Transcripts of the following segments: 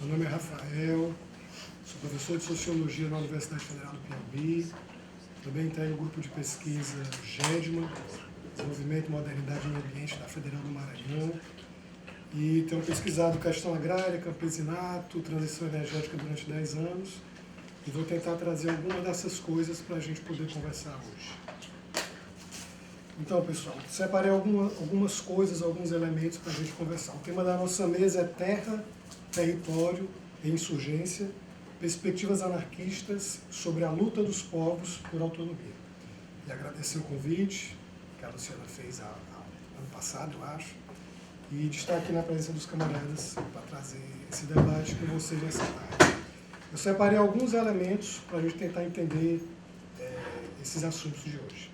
Meu nome é Rafael, sou professor de Sociologia na Universidade Federal do Piauí, também tenho o grupo de pesquisa GEDMA, Desenvolvimento, Modernidade e Meio Ambiente da Federal do Maranhão, e tenho pesquisado questão agrária, campesinato, transição energética durante 10 anos, e vou tentar trazer alguma dessas coisas para a gente poder conversar hoje. Então, pessoal, separei algumas coisas, alguns elementos para a gente conversar. O tema da nossa mesa é terra, território e insurgência, perspectivas anarquistas sobre a luta dos povos por autonomia. E agradecer o convite que a Luciana fez ano passado, eu acho, e de estar aqui na presença dos camaradas para trazer esse debate com vocês nessa tarde. Eu separei alguns elementos para a gente tentar entender esses assuntos de hoje.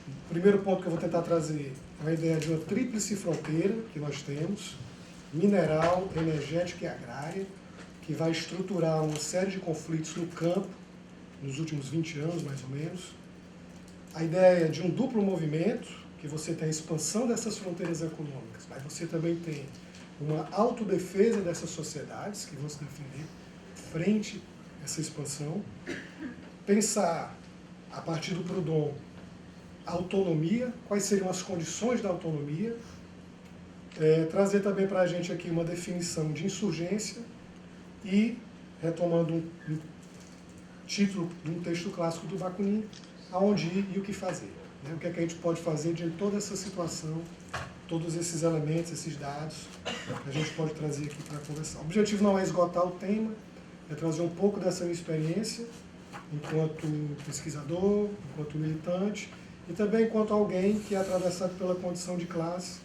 O primeiro ponto que eu vou tentar trazer é a ideia de uma tríplice fronteira que nós temos, mineral, energética e agrária, que vai estruturar uma série de conflitos no campo, nos últimos 20 anos, mais ou menos. A ideia de um duplo movimento, que você tem a expansão dessas fronteiras econômicas, mas você também tem uma autodefesa dessas sociedades, que vão se defender frente a essa expansão. Pensar, a partir do Proudhon, a autonomia, quais seriam as condições da autonomia, trazer também para a gente aqui uma definição de insurgência e, retomando um título de um texto clássico do Bakunin, aonde ir e o que fazer. Né? O que é que a gente pode fazer diante de toda essa situação, todos esses elementos, esses dados, que a gente pode trazer aqui para conversar. O objetivo não é esgotar o tema, é trazer um pouco dessa minha experiência enquanto pesquisador, enquanto militante, e também enquanto alguém que é atravessado pela condição de classe,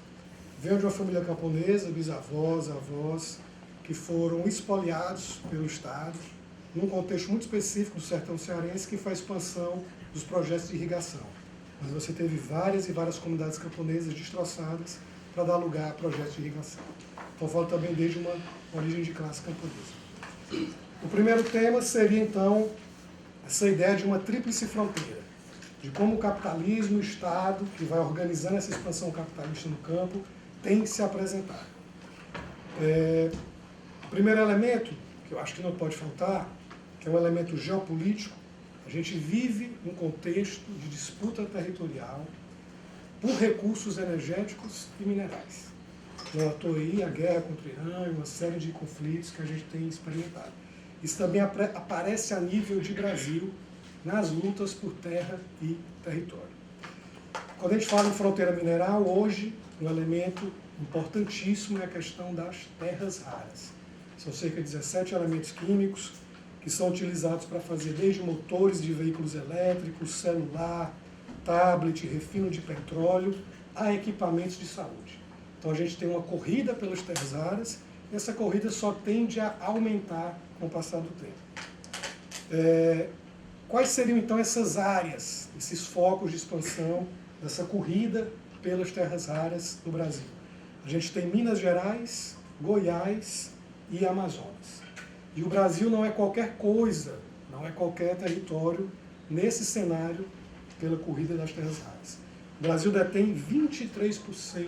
veio de uma família camponesa, bisavós, avós, que foram expoliados pelo Estado, num contexto muito específico do sertão cearense, que foi a expansão dos projetos de irrigação. Mas você teve várias e várias comunidades camponesas destroçadas para dar lugar a projetos de irrigação. Então, falo também desde uma origem de classe camponesa. O primeiro tema seria, então, essa ideia de uma tríplice fronteira, de como o capitalismo, o Estado, que vai organizando essa expansão capitalista no campo, tem que se apresentar. O primeiro elemento, que eu acho que não pode faltar, que é um elemento geopolítico, a gente vive um contexto de disputa territorial por recursos energéticos e minerais. Não à toa aí a guerra contra o Irã e uma série de conflitos que a gente tem experimentado. Isso também aparece a nível de Brasil, nas lutas por terra e território. Quando a gente fala em fronteira mineral, hoje, um elemento importantíssimo é a questão das terras raras. São cerca de 17 elementos químicos que são utilizados para fazer desde motores de veículos elétricos, celular, tablet, refino de petróleo, a equipamentos de saúde. Então a gente tem uma corrida pelas terras raras, e essa corrida só tende a aumentar com o passar do tempo. Quais seriam então essas áreas, esses focos de expansão dessa corrida pelas terras raras do Brasil? A gente tem Minas Gerais, Goiás e Amazonas. E o Brasil não é qualquer coisa, não é qualquer território nesse cenário pela corrida das terras raras. O Brasil detém 23%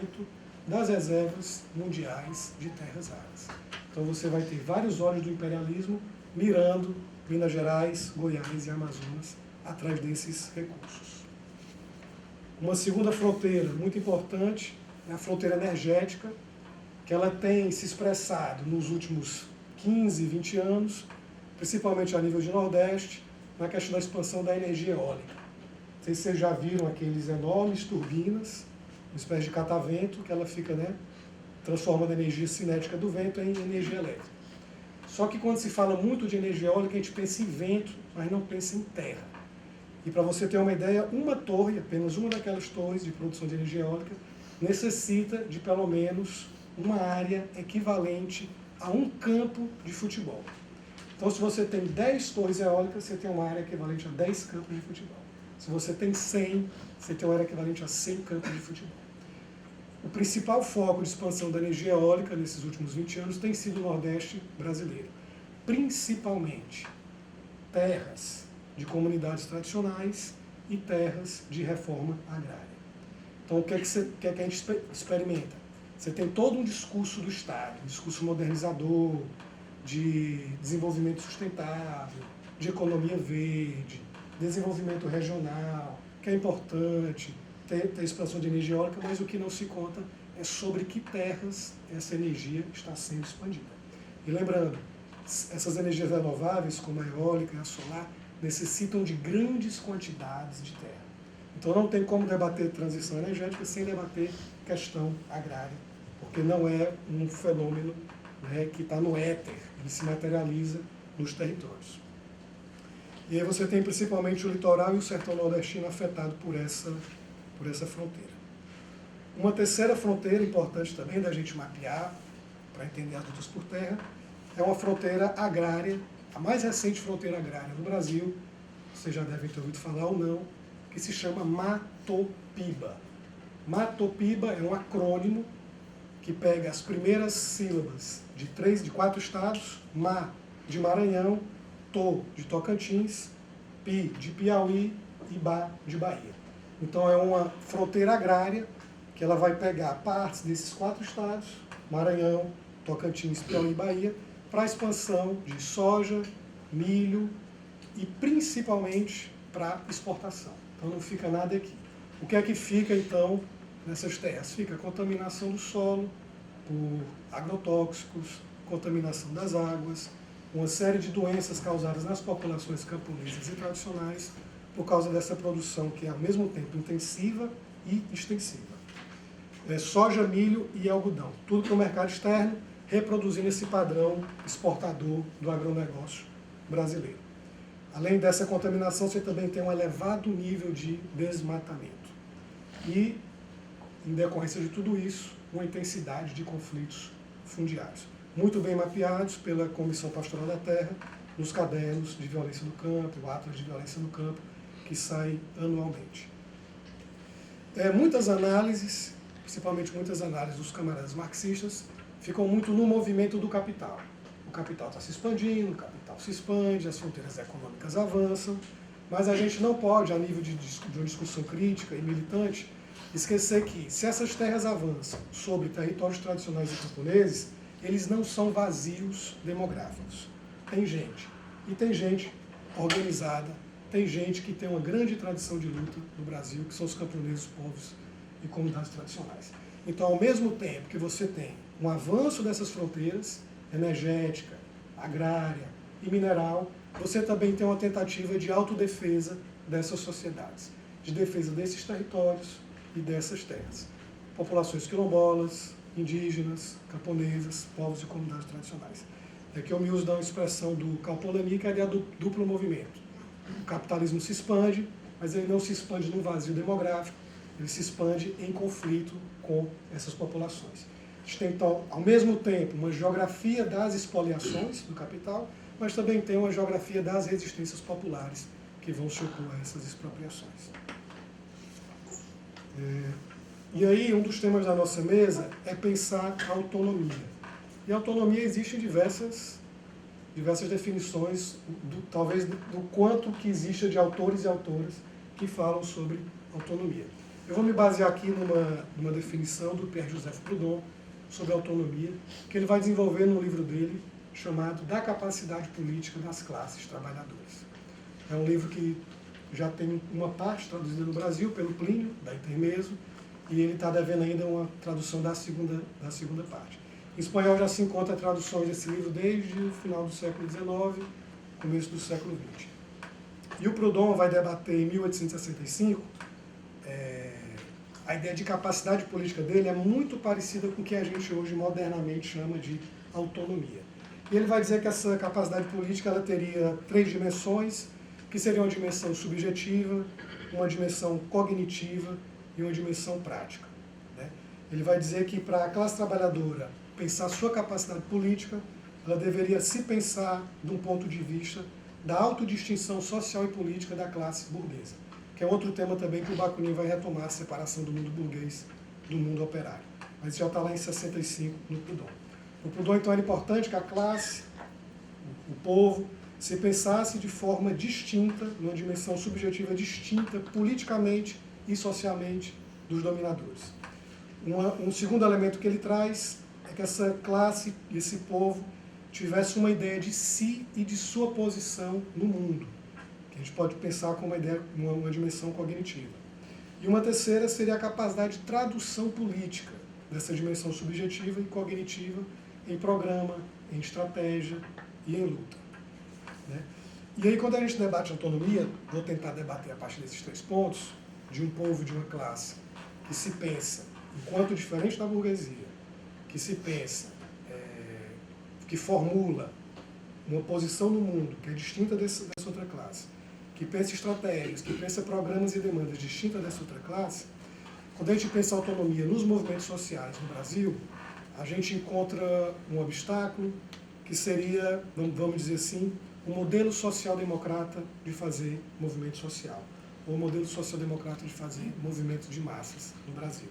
das reservas mundiais de terras raras. Então você vai ter vários olhos do imperialismo mirando Minas Gerais, Goiás e Amazonas atrás desses recursos. Uma segunda fronteira muito importante é a fronteira energética, que ela tem se expressado nos últimos 15, 20 anos, principalmente a nível de Nordeste, na questão da expansão da energia eólica. Não sei se vocês já viram aqueles enormes turbinas, uma espécie de catavento, que ela fica, transformando a energia cinética do vento em energia elétrica. Só que quando se fala muito de energia eólica, a gente pensa em vento, mas não pensa em terra. E para você ter uma ideia, uma torre, apenas uma daquelas torres de produção de energia eólica, necessita de pelo menos uma área equivalente a um campo de futebol. Então, se você tem 10 torres eólicas, você tem uma área equivalente a 10 campos de futebol. Se você tem 100, você tem uma área equivalente a 100 campos de futebol. O principal foco de expansão da energia eólica nesses últimos 20 anos tem sido o Nordeste brasileiro. Principalmente terras de comunidades tradicionais e terras de reforma agrária. Então, o que é que a gente experimenta? Você tem todo um discurso do Estado, um discurso modernizador, de desenvolvimento sustentável, de economia verde, desenvolvimento regional, que é importante, ter expansão de energia eólica, mas o que não se conta é sobre que terras essa energia está sendo expandida. E lembrando, essas energias renováveis, como a eólica e a solar, necessitam de grandes quantidades de terra. Então não tem como debater transição energética sem debater questão agrária, porque não é um fenômeno, né, que está no éter, ele se materializa nos territórios. E aí você tem principalmente o litoral e o sertão nordestino afetado por essa fronteira. Uma terceira fronteira importante também da gente mapear, para entender as lutas por terra, é uma fronteira agrária, a mais recente fronteira agrária do Brasil, vocês já devem ter ouvido falar ou não, que se chama Matopiba. Matopiba é um acrônimo que pega as primeiras sílabas de 4 estados, Ma de Maranhão, To de Tocantins, Pi de Piauí e Ba de Bahia. Então é uma fronteira agrária que ela vai pegar partes desses 4 estados, Maranhão, Tocantins, Piauí e Bahia, para a expansão de soja, milho e principalmente para exportação. Então não fica nada aqui. O que é que fica então nessas terras? Fica a contaminação do solo por agrotóxicos, contaminação das águas, uma série de doenças causadas nas populações camponesas e tradicionais por causa dessa produção que é ao mesmo tempo intensiva e extensiva. Soja, milho e algodão, tudo para o mercado externo, reproduzindo esse padrão exportador do agronegócio brasileiro. Além dessa contaminação, você também tem um elevado nível de desmatamento. E, em decorrência de tudo isso, uma intensidade de conflitos fundiários. Muito bem mapeados pela Comissão Pastoral da Terra, nos cadernos de violência no campo, o Atlas de Violência no Campo, que sai anualmente. Muitas análises, principalmente muitas análises dos camaradas marxistas, ficam muito no movimento do capital. O capital está se expandindo, o capital se expande, as fronteiras econômicas avançam, mas a gente não pode, a nível de uma discussão crítica e militante, esquecer que, se essas terras avançam sobre territórios tradicionais e camponeses, eles não são vazios demográficos. Tem gente, e tem gente organizada, tem gente que tem uma grande tradição de luta no Brasil, que são os camponeses, povos e comunidades tradicionais. Então, ao mesmo tempo que você tem um avanço dessas fronteiras, energética, agrária e mineral, você também tem uma tentativa de autodefesa dessas sociedades, de defesa desses territórios e dessas terras. Populações quilombolas, indígenas, camponesas, povos e comunidades tradicionais. Aqui eu me uso da expressão do Calpolani, que é a ideia do duplo movimento. O capitalismo se expande, mas ele não se expande num vazio demográfico, ele se expande em conflito com essas populações. A gente tem, então, ao mesmo tempo, uma geografia das expoliações do capital, mas também tem uma geografia das resistências populares que vão se opor a essas expropriações. E aí, um dos temas da nossa mesa é pensar a autonomia. E a autonomia existe em diversas definições, talvez do quanto que existe de autores e autoras que falam sobre autonomia. Eu vou me basear aqui numa definição do Pierre-Joseph Proudhon sobre autonomia, que ele vai desenvolver no livro dele, chamado Da Capacidade Política das Classes Trabalhadoras. É um livro que já tem uma parte traduzida no Brasil pelo Plínio, da Intermezzo, e ele está devendo ainda uma tradução da segunda parte. Em espanhol já se encontra traduções desse livro desde o final do século XIX, começo do século XX. E o Proudhon vai debater em 1865, a ideia de capacidade política dele é muito parecida com o que a gente hoje modernamente chama de autonomia. E ele vai dizer que essa capacidade política ela teria 3 dimensões, que seriam uma dimensão subjetiva, uma dimensão cognitiva e uma dimensão prática. Né? Ele vai dizer que para a classe trabalhadora pensar sua capacidade política, ela deveria se pensar de um ponto de vista da autodistinção social e política da classe burguesa, que é outro tema também que o Bakunin vai retomar, a separação do mundo burguês do mundo operário. Mas já está lá em 65 no Proudhon. No Proudhon, então, era importante que a classe, o povo, se pensasse de forma distinta, numa dimensão subjetiva distinta, politicamente e socialmente, dos dominadores. Um segundo elemento que ele traz é que essa classe, esse povo, tivesse uma ideia de si e de sua posição no mundo, que a gente pode pensar como uma dimensão cognitiva. E uma terceira seria a capacidade de tradução política dessa dimensão subjetiva e cognitiva em programa, em estratégia e em luta. Né? E aí, quando a gente debate autonomia, vou tentar debater a partir desses 3 pontos, de um povo e de uma classe que se pensa enquanto diferente da burguesia, que se pensa, que formula uma posição no mundo que é distinta dessa outra classe, que pensa estratégias, que pensa programas e demandas distintas dessa outra classe, quando a gente pensa autonomia nos movimentos sociais no Brasil, a gente encontra um obstáculo que seria, vamos dizer assim, um modelo social-democrata de fazer movimento social, ou um modelo social-democrata de fazer movimento de massas no Brasil,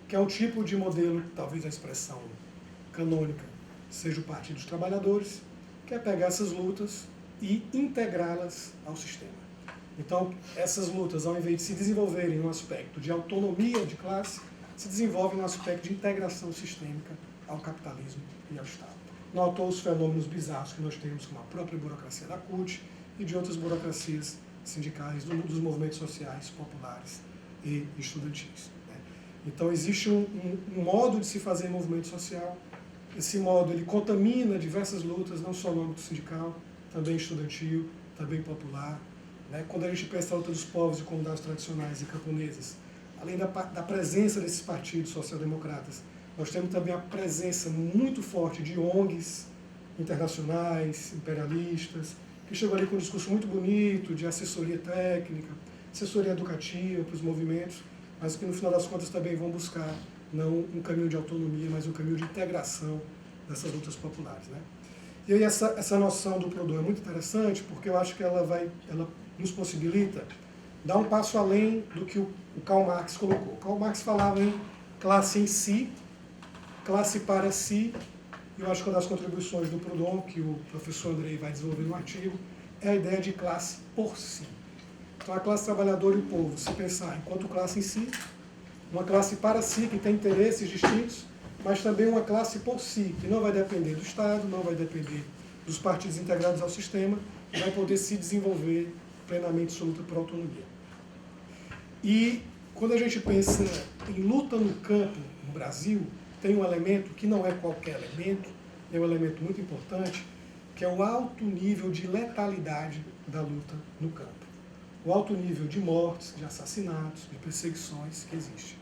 que é um tipo de modelo, talvez a expressão canônica seja o Partido dos Trabalhadores, que é pegar essas lutas e integrá-las ao sistema. Então, essas lutas, ao invés de se desenvolverem no aspecto de autonomia de classe, se desenvolvem no aspecto de integração sistêmica ao capitalismo e ao Estado. Não à toa os fenômenos bizarros que nós temos, como a própria burocracia da CUT e de outras burocracias sindicais dos movimentos sociais, populares e estudantis. Né? Então, existe um modo de se fazer movimento social. Esse modo ele contamina diversas lutas, não só no âmbito sindical, também estudantil, também popular. Né? Quando a gente pensa na luta dos povos e comunidades tradicionais e camponesas, além da presença desses partidos social-democratas, nós temos também a presença muito forte de ONGs internacionais, imperialistas, que chegam ali com um discurso muito bonito de assessoria técnica, assessoria educativa para os movimentos, mas que no final das contas também vão buscar não um caminho de autonomia, mas um caminho de integração dessas lutas populares. Né? E aí essa noção do Proudhon é muito interessante, porque eu acho que ela nos possibilita dar um passo além do que o Karl Marx colocou. Karl Marx falava em classe em si, classe para si, e eu acho que uma das contribuições do Proudhon, que o professor Andrei vai desenvolver no artigo, é a ideia de classe por si. Então a classe trabalhadora e o povo, se pensar enquanto classe em si, uma classe para si, que tem interesses distintos, mas também uma classe por si, que não vai depender do Estado, não vai depender dos partidos integrados ao sistema, e vai poder se desenvolver plenamente sua luta por autonomia. E quando a gente pensa em luta no campo no Brasil, tem um elemento que não é qualquer elemento, é um elemento muito importante, que é o alto nível de letalidade da luta no campo. O alto nível de mortes, de assassinatos, de perseguições que existe.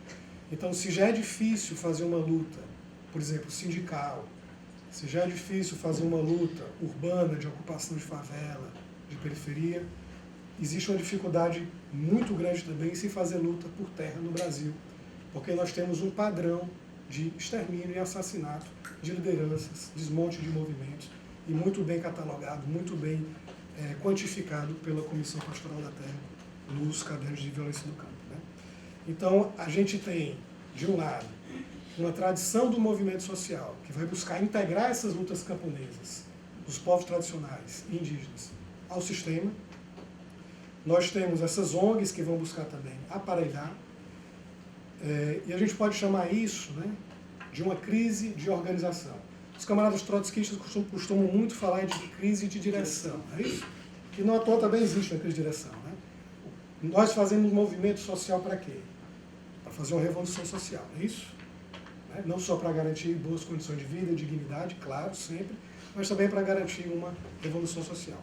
Então, se já é difícil fazer uma luta, por exemplo, sindical, se já é difícil fazer uma luta urbana de ocupação de favela, de periferia, existe uma dificuldade muito grande também em se fazer luta por terra no Brasil, porque nós temos um padrão de extermínio e assassinato de lideranças, desmonte de movimentos, e muito bem catalogado, muito bem quantificado pela Comissão Pastoral da Terra nos cadernos de violência do campo. Né? Então, a gente tem, de um lado, uma tradição do movimento social que vai buscar integrar essas lutas camponesas, dos povos tradicionais e indígenas, ao sistema. Nós temos essas ONGs que vão buscar também aparelhar, e a gente pode chamar isso, né, de uma crise de organização. Os camaradas trotskistas costumam muito falar de crise de direção, é isso? Que não à toa também existe uma crise de direção. Né? Nós fazemos movimento social para quê? Para fazer uma revolução social, é isso? Né? Não só para garantir boas condições de vida, dignidade, claro, sempre, mas também para garantir uma revolução social.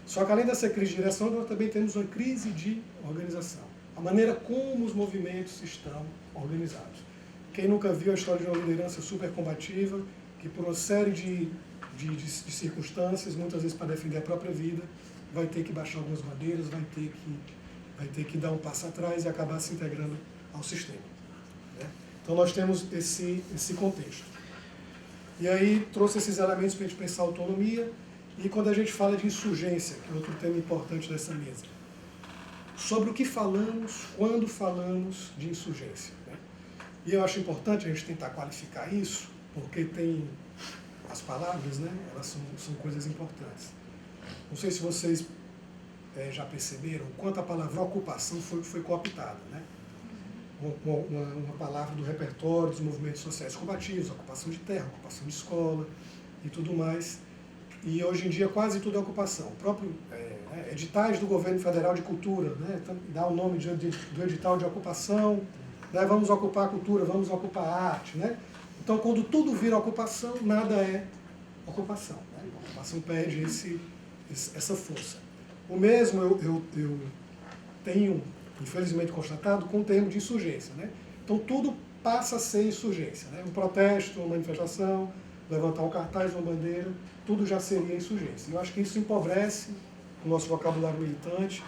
Só que além dessa crise de direção, nós também temos uma crise de organização. A maneira como os movimentos estão organizados. Quem nunca viu a história de uma liderança super combativa, que por uma série de circunstâncias, muitas vezes para defender a própria vida, vai ter que baixar algumas bandeiras, vai ter que dar um passo atrás e acabar se integrando ao sistema. Né? Então nós temos esse contexto. E aí trouxe esses elementos para a gente pensar a autonomia, e quando a gente fala de insurgência, que é outro tema importante dessa mesa, sobre o que falamos quando falamos de insurgência. Né? E eu acho importante a gente tentar qualificar isso, porque tem as palavras, né? Elas são coisas importantes. Não sei se vocês já perceberam o quanto a palavra ocupação foi cooptada. Né? Uma palavra do repertório dos movimentos sociais combativos, ocupação de terra, ocupação de escola e tudo mais. E hoje em dia quase tudo é ocupação. O próprio editais do governo federal de cultura, né, dá o nome do edital de ocupação, né, vamos ocupar a cultura, vamos ocupar a arte. Né? Então, quando tudo vira ocupação, nada é ocupação. Né? A ocupação perde essa força. O mesmo eu tenho, infelizmente, constatado com o termo de insurgência. Né? Então, tudo passa a ser insurgência. Né? Um protesto, uma manifestação, levantar um cartaz, uma bandeira, tudo já seria insurgência. Eu acho que isso empobrece o nosso vocabulário militante,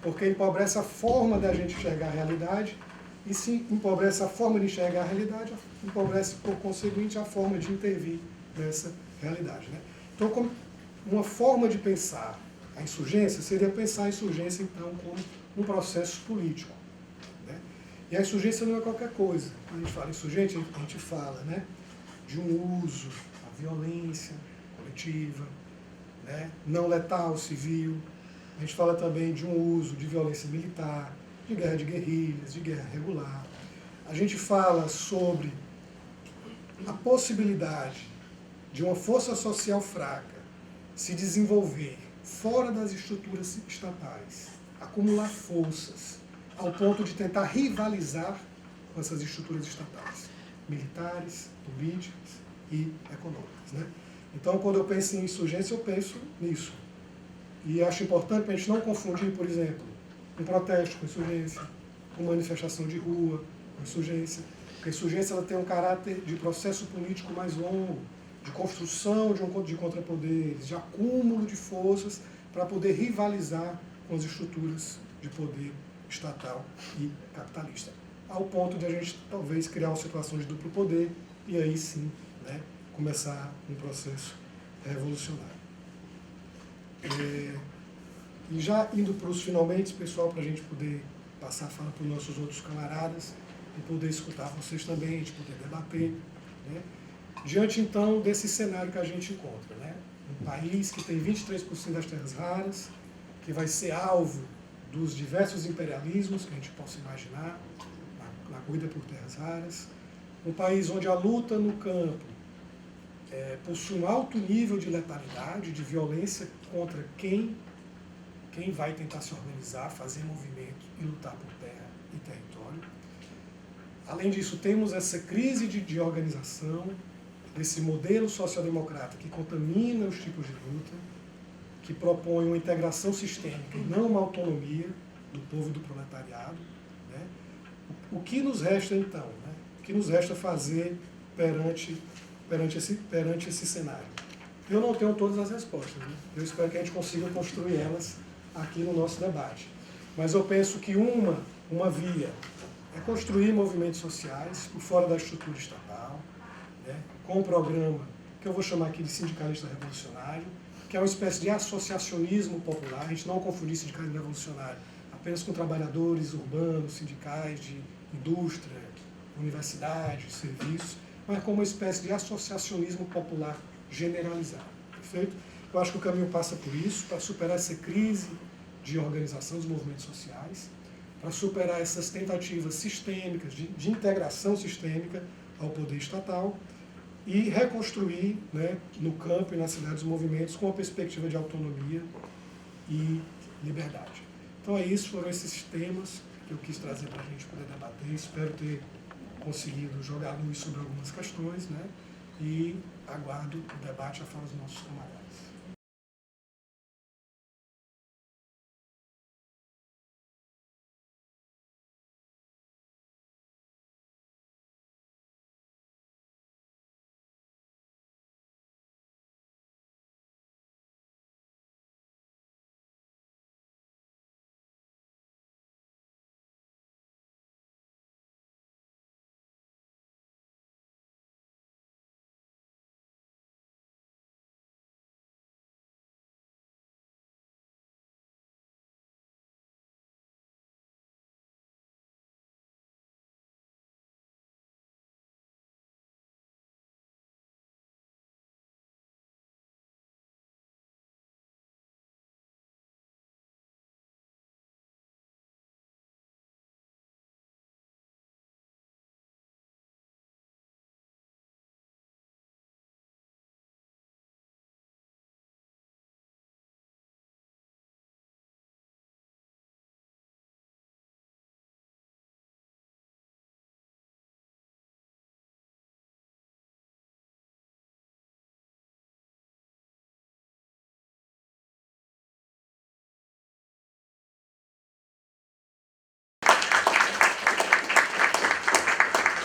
porque empobrece a forma da gente enxergar a realidade, e se empobrece a forma de enxergar a realidade, empobrece, por conseguinte, a forma de intervir nessa realidade. Né? Então, como uma forma de pensar a insurgência seria pensar a insurgência, então, como um processo político. Né? E a insurgência não é qualquer coisa. Quando a gente fala insurgente, a gente fala, né, de um uso, a violência coletiva, né, não letal, civil. A gente fala também de um uso de violência militar, de guerra de guerrilhas, de guerra regular. A gente fala sobre a possibilidade de uma força social fraca se desenvolver fora das estruturas estatais, acumular forças, ao ponto de tentar rivalizar com essas estruturas estatais, militares, políticas e econômicas. Né? Então, quando eu penso em insurgência, eu penso nisso. E acho importante para a gente não confundir, por exemplo, um protesto com insurgência, uma manifestação de rua com insurgência. Porque a insurgência ela tem um caráter de processo político mais longo, de construção de contrapoderes, de acúmulo de forças para poder rivalizar com as estruturas de poder estatal e capitalista. Ao ponto de a gente talvez criar uma situação de duplo poder e aí sim, né, começar um processo revolucionário. E já indo para os finalmente, pessoal, para a gente poder passar a fala para os nossos outros camaradas e poder escutar vocês também, a gente poder debater. Né? Diante, então, desse cenário que a gente encontra, né? Um país que tem 23% das terras raras, que vai ser alvo dos diversos imperialismos que a gente possa imaginar, na corrida por terras raras, um país onde a luta no campo possui um alto nível de letalidade, de violência contra quem vai tentar se organizar, fazer movimento e lutar por terra e território. Além disso, temos essa crise de organização, desse modelo social-democrata que contamina os tipos de luta, que propõe uma integração sistêmica e não uma autonomia do povo e do proletariado. Né? O que nos resta, então? Né? O que nos resta fazer perante esse cenário? Eu não tenho todas as respostas. Né? Eu espero que a gente consiga construir elas aqui no nosso debate. Mas eu penso que uma via é construir movimentos sociais por fora da estrutura estatal, né? Com um programa que eu vou chamar aqui de sindicalista revolucionário, que é uma espécie de associacionismo popular. A gente não confundir sindicalismo revolucionário apenas com trabalhadores urbanos, sindicais de indústria, universidade, serviços, mas como uma espécie de associacionismo popular generalizado. Perfeito? Eu acho que o caminho passa por isso, para superar essa crise de organização dos movimentos sociais, para superar essas tentativas sistêmicas, de integração sistêmica ao poder estatal, e reconstruir, né, no campo e na cidade os movimentos com uma perspectiva de autonomia e liberdade. Então é isso, foram esses temas que eu quis trazer para a gente poder debater. Espero ter conseguido jogar luz sobre algumas questões, né, e aguardo o debate a fala dos nossos camaradas.